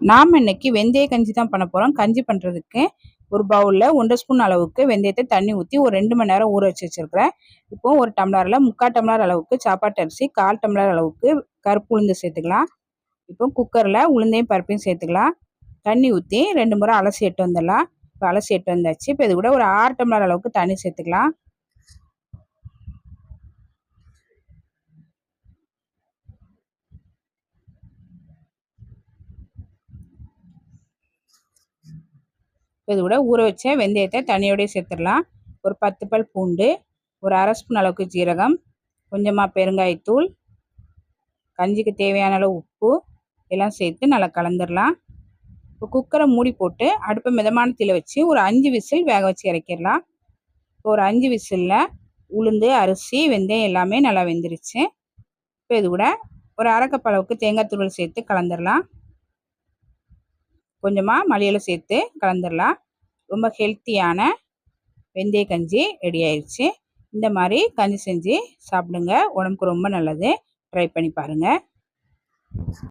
நாம் இன்னைக்கு வெந்தய கஞ்சி தான் பண்ண போகிறோம். கஞ்சி பண்ணுறதுக்கு ஒரு பவுலில் 1 ஸ்பூன் அளவுக்கு வெந்தயத்தை தண்ணி ஊற்றி ஒரு 2 மணி நேரம் ஊற வச்சு வச்சுருக்கிறேன். இப்போ ஒரு டம்ளரில் 3/4 டம்ளர் அளவுக்கு சாப்பாட்டு அரிசி, 1/4 டம்ளர் அளவுக்கு கருப்பு உளுந்து சேர்த்துக்கலாம். இப்போ குக்கரில் உளுந்தையும் பருப்பையும் சேர்த்துக்கலாம். தண்ணி ஊற்றி 2 முறை அலசி எட்டு வந்துடலாம். இப்போ அலசி எட்டு வந்தாச்சு. இப்போ இது கூட ஒரு 6 டம்ளர் அளவுக்கு தண்ணி சேர்த்துக்கலாம். இது கூட ஊற வச்ச வெந்தயத்தை தண்ணியோடய சேர்த்துடலாம். ஒரு 10 பல் பூண்டு, ஒரு 1/2 ஸ்பூன் அளவுக்கு ஜீரகம், கொஞ்சமாக பெருங்காயத்தூள், கஞ்சிக்கு தேவையான அளவு உப்பு எல்லாம் சேர்த்து நல்லா கலந்துடலாம். இப்போ குக்கரை மூடி போட்டு அடுப்பை மிதமான தீயில வச்சு ஒரு 5 விசில் வேக வச்சு இறக்கிடலாம். இப்போ ஒரு 5 விசிலில் உளுந்து, அரிசி, வெந்தயம் எல்லாமே நல்லா வெந்துருச்சு. இப்போ இது கூட ஒரு 1/2 கப் அளவுக்கு தேங்காய் துருவல் சேர்த்து கலந்துடலாம். கொஞ்சமாக மல்லியிலை சேர்த்து கலந்துடலாம். ரொம்ப ஹெல்த்தியான வெந்தய கஞ்சி ரெடி ஆயிடுச்சு. இந்த மாதிரி கஞ்சி செஞ்சு சாப்பிடுங்க. உடம்புக்கு ரொம்ப நல்லது. ட்ரை பண்ணி பாருங்கள்.